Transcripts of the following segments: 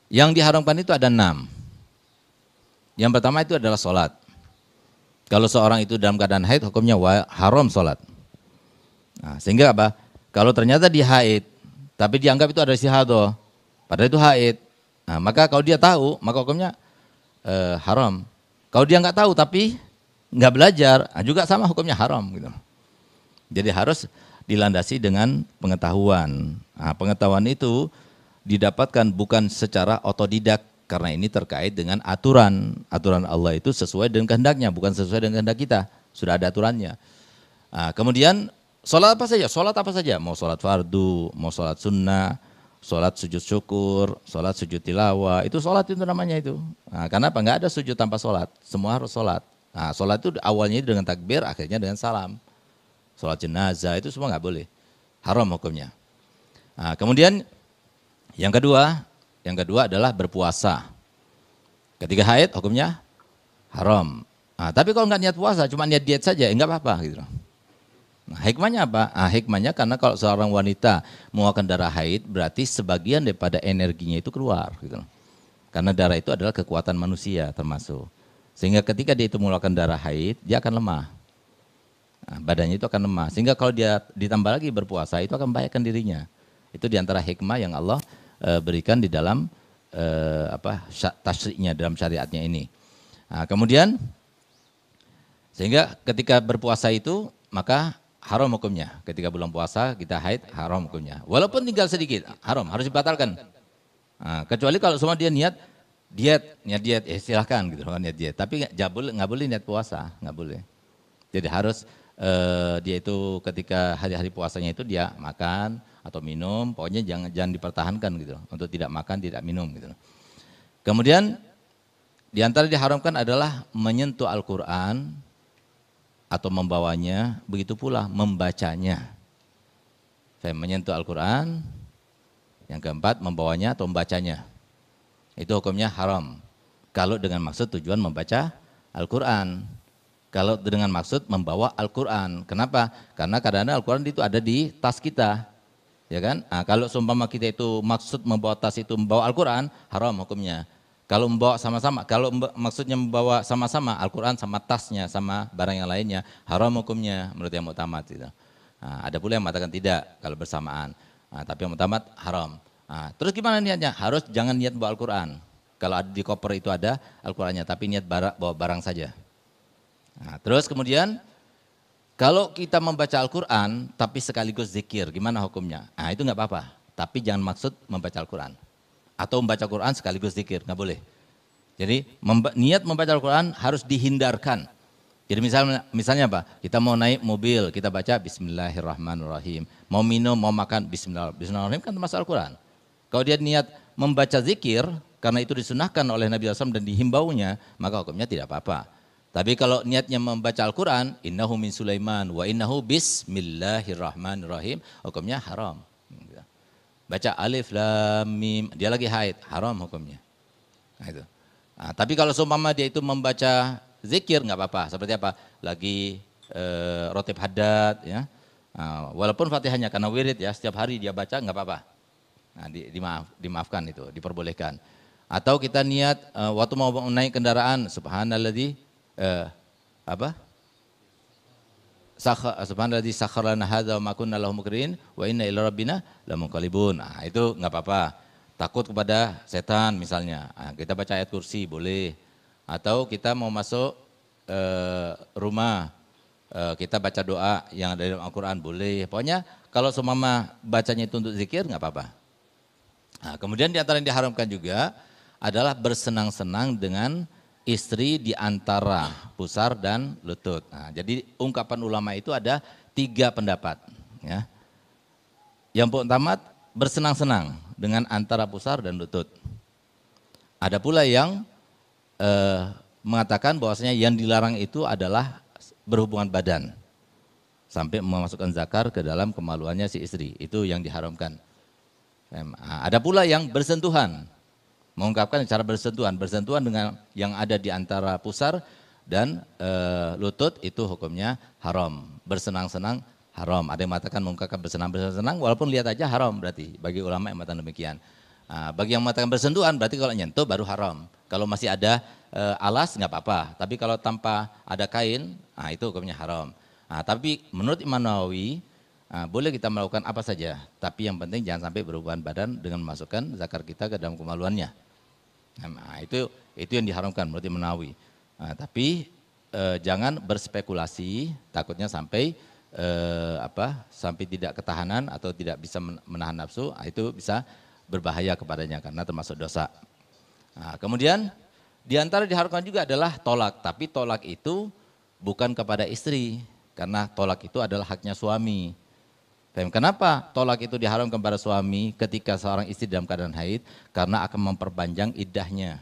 Yang diharamkan itu ada 6. Yang pertama itu adalah sholat. Kalau seorang itu dalam keadaan haid, hukumnya haram sholat. Nah, sehingga apa? Kalau ternyata dia haid, tapi dianggap itu ada istihadah, padahal itu haid. Nah, maka kalau dia tahu, maka hukumnya haram. Kalau dia nggak tahu tapi nggak belajar, juga sama hukumnya haram gitu. Jadi harus dilandasi dengan pengetahuan. Nah, pengetahuan itu didapatkan bukan secara otodidak, karena ini terkait dengan aturan. Aturan Allah itu sesuai dengan kehendaknya, bukan sesuai dengan kehendak kita. Sudah ada aturannya. Nah, kemudian sholat apa saja? Sholat apa saja? Mau sholat fardu, mau sholat sunnah, sholat sujud syukur, sholat sujud tilawah, itu sholat itu namanya itu. Nah, karena apa? Nggak ada sujud tanpa sholat, semua harus sholat. Nah, sholat itu awalnya dengan takbir, akhirnya dengan salam. Sholat jenazah itu semua nggak boleh, haram hukumnya. Nah, kemudian yang kedua adalah berpuasa. Ketika haid hukumnya haram. Nah, tapi kalau nggak niat puasa, cuma niat diet saja, nggak apa-apa gitu. Nah, hikmahnya apa? Nah, hikmahnya karena kalau seorang wanita mengeluarkan darah haid, berarti sebagian daripada energinya itu keluar. Gitu. Karena darah itu adalah kekuatan manusia termasuk. Sehingga ketika dia itu mengeluarkan darah haid, dia akan lemah. Nah, badannya itu akan lemah. Sehingga kalau dia ditambah lagi berpuasa, itu akan membahayakan dirinya. Itu diantara hikmah yang Allah berikan di dalam tasyriknya, dalam syariatnya ini. Nah, kemudian sehingga ketika berpuasa itu maka haram hukumnya. Ketika bulan puasa kita haid, haram hukumnya. Walaupun tinggal sedikit, haram, harus dibatalkan. Nah, kecuali kalau semua dia niat diet, ya silahkan gitu kan, niat diet. Tapi nggak boleh niat puasa, nggak boleh. Jadi harus dia itu ketika hari-hari puasanya itu dia makan atau minum, pokoknya jangan dipertahankan gitu, untuk tidak makan, tidak minum gitu. Kemudian di antara diharamkan adalah menyentuh Al-Quran atau membawanya, begitu pula membacanya. Saya menyentuh Al-Quran, yang keempat membawanya atau membacanya. Itu hukumnya haram. Kalau dengan maksud tujuan membaca Al-Quran. Kalau dengan maksud membawa Al-Quran. Kenapa? Karena kadang-kadang Al-Quran itu ada di tas kita. Ya kan? Nah, kalau seumpama kita itu maksud membawa tas itu membawa Al-Quran, haram hukumnya. Kalau membawa sama-sama, kalau maksudnya membawa sama-sama Al-Quran sama tasnya, sama barang yang lainnya, haram hukumnya menurut yang muktamad. Gitu. Nah, ada pula yang mengatakan tidak kalau bersamaan. Nah, tapi yang muktamad haram. Nah, terus gimana niatnya? Harus jangan niat bawa Al-Quran. Kalau ada di koper itu ada Al-Qurannya, tapi niat bawa barang saja. Nah, terus kemudian kalau kita membaca Al-Quran tapi sekaligus zikir, gimana hukumnya? Nah, itu nggak apa-apa, tapi jangan maksud membaca Al-Quran. Atau membaca Al-Quran sekaligus zikir, nggak boleh. Jadi niat membaca Al-Quran harus dihindarkan. Jadi misalnya apa? Kita mau naik mobil, kita baca Bismillahirrahmanirrahim. Mau minum, mau makan, Bismillahirrahmanirrahim kan termasuk Al-Quran. Kalau dia niat membaca zikir, karena itu disunahkan oleh Nabi SAW dan dihimbaunya, maka hukumnya tidak apa-apa. Tapi kalau niatnya membaca Al-Quran, innahu min Sulaiman wa innahu bismillahirrahmanirrahim, hukumnya haram. Baca alif lam mim, dia lagi haid, haram hukumnya. Nah, itu. Nah, tapi kalau seumpama dia itu membaca zikir nggak apa-apa. Seperti apa? Lagi rotib haddad, ya. Nah, walaupun Fatihahnya karena wirid ya, setiap hari dia baca nggak apa-apa. Nah, dimaafkan itu, diperbolehkan. Atau kita niat waktu mau naik kendaraan, subhanalladzi subhanalladzi sakhkhara lana hadza wa ma kunna lahu muqrinin wa inna ila rabbina lamunqalibun. Nah, itu enggak apa-apa. Takut kepada setan misalnya. Nah, kita baca ayat kursi boleh. Atau kita mau masuk rumah, kita baca doa yang ada dalam Al-Quran boleh. Pokoknya kalau seumpama bacanya itu untuk zikir enggak apa-apa. Nah, kemudian di antara yang diharamkan juga adalah bersenang-senang dengan istri di antara pusar dan lutut. Nah, jadi ungkapan ulama itu ada 3 pendapat. Ya. Yang pertama bersenang-senang dengan antara pusar dan lutut. Ada pula yang mengatakan bahwasanya yang dilarang itu adalah berhubungan badan. Sampai memasukkan zakar ke dalam kemaluannya si istri. Itu yang diharamkan. Ada pula yang bersentuhan. Mengungkapkan cara bersentuhan dengan yang ada di antara pusar dan lutut itu hukumnya haram. Bersenang-senang haram. Ada yang mengatakan mengungkapkan bersenang-senang walaupun lihat aja haram berarti bagi ulama yang mengatakan demikian. Nah, bagi yang mengatakan bersentuhan berarti kalau nyentuh baru haram. Kalau masih ada alas nggak apa-apa. Tapi kalau tanpa ada kain, nah itu hukumnya haram. Nah, tapi menurut Imam Nawawi boleh kita melakukan apa saja. Tapi yang penting jangan sampai berhubungan badan dengan memasukkan zakar kita ke dalam kemaluannya. Nah, itu yang diharamkan menurut Imam Nawawi. Nah, tapi jangan berspekulasi, takutnya sampai sampai tidak ketahanan atau tidak bisa menahan nafsu, itu bisa berbahaya kepadanya karena termasuk dosa. Nah, kemudian diantara diharamkan juga adalah tolak, tapi tolak itu bukan kepada istri, karena tolak itu adalah haknya suami. Kenapa tolak itu diharamkan kepada suami ketika seorang istri dalam keadaan haid? Karena akan memperpanjang iddahnya.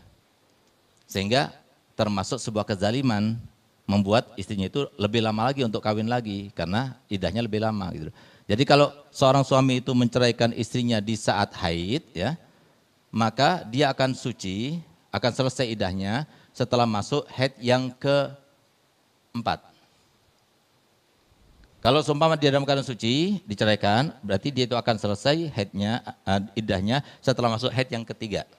Sehingga termasuk sebuah kezaliman membuat istrinya itu lebih lama lagi untuk kawin lagi karena iddahnya lebih lama gitu. Jadi kalau seorang suami itu menceraikan istrinya di saat haid ya, maka dia akan suci, akan selesai iddahnya setelah masuk haid yang keempat. Kalau seumpama dia dalam keadaan suci, diceraikan, berarti dia itu akan selesai haidnya, iddahnya setelah masuk haid yang ketiga.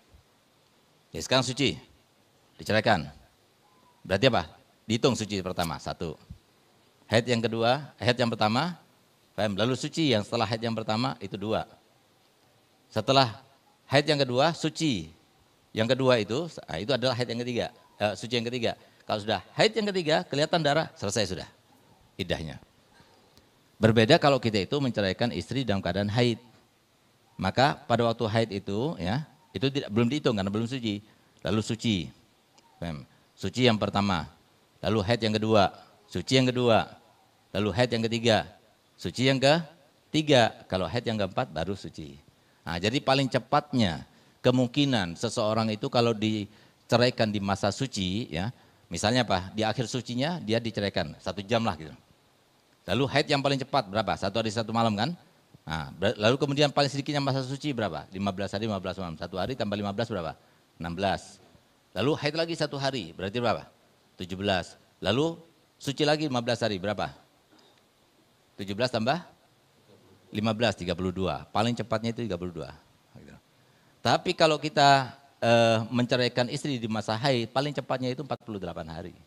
Ya, sekarang suci, diceraikan. Berarti apa? Dihitung suci pertama, 1. Haid yang kedua, haid yang pertama, lalu suci yang setelah haid yang pertama itu 2. Setelah haid yang kedua, suci. Yang kedua itu adalah haid yang ketiga, suci yang ketiga. Kalau sudah haid yang ketiga, kelihatan darah, selesai sudah iddahnya. Berbeda kalau kita itu menceraikan istri dalam keadaan haid. Maka pada waktu haid itu ya, itu belum dihitung karena belum suci. Lalu suci. Suci yang pertama. Lalu haid yang kedua, suci yang kedua. Lalu haid yang ketiga, suci yang ketiga. Kalau haid yang keempat baru suci. Nah, jadi paling cepatnya kemungkinan seseorang itu kalau diceraikan di masa suci ya, misalnya apa? Di akhir sucinya dia diceraikan 1 jam lah gitu. Lalu haid yang paling cepat berapa? 1 hari 1 malam kan? Nah, lalu kemudian paling sedikitnya masa suci berapa? 15 hari 15 malam. 1 hari tambah 15 berapa? 16. Lalu haid lagi 1 hari, berarti berapa? 17. Lalu suci lagi 15 hari, berapa? 17 tambah 15, 32. Paling cepatnya itu 32. Tapi kalau kita menceraikan istri di masa haid, paling cepatnya itu 48 hari.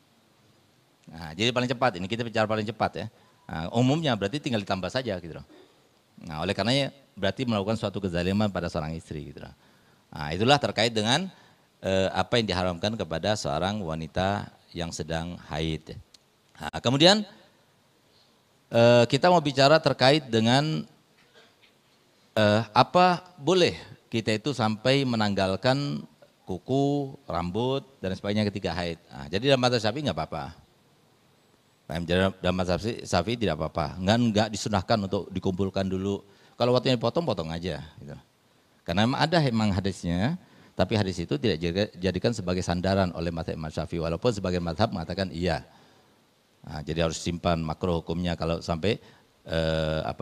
Nah, jadi paling cepat, ini kita bicara paling cepat ya. Nah, umumnya berarti tinggal ditambah saja gitu. Nah, oleh karenanya berarti melakukan suatu kezaliman pada seorang istri gitu. Nah, itulah terkait dengan apa yang diharamkan kepada seorang wanita yang sedang haid. Nah, kemudian kita mau bicara terkait dengan apa boleh kita itu sampai menanggalkan kuku, rambut dan sebagainya ketika haid. Nah, jadi dalam mazhab Syafi'i nggak apa-apa. Dalam mazhab Syafi'i tidak apa-apa. Enggak disunahkan untuk dikumpulkan dulu. Kalau waktunya dipotong, potong aja. Gitu. Karena memang hadisnya, tapi hadis itu tidak dijadikan sebagai sandaran oleh mazhab Imam Syafi'i. Walaupun sebagian mazhab mengatakan iya. Nah, jadi harus simpan makruh hukumnya kalau sampai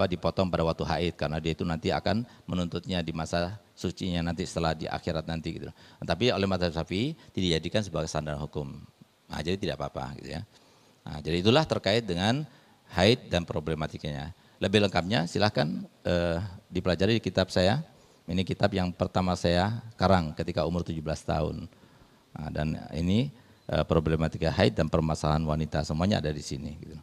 dipotong pada waktu haid. Karena dia itu nanti akan menuntutnya di masa sucinya nanti setelah di akhirat nanti. Gitu. Tapi oleh mazhab Syafi'i tidak dijadikan sebagai sandaran hukum. Nah, jadi tidak apa-apa gitu ya. Nah, jadi itulah terkait dengan haid dan problematikanya. Lebih lengkapnya silahkan dipelajari di kitab saya. Ini kitab yang pertama saya karang ketika umur 17 tahun. Nah, dan ini problematika haid dan permasalahan wanita semuanya ada di sini. Gitu.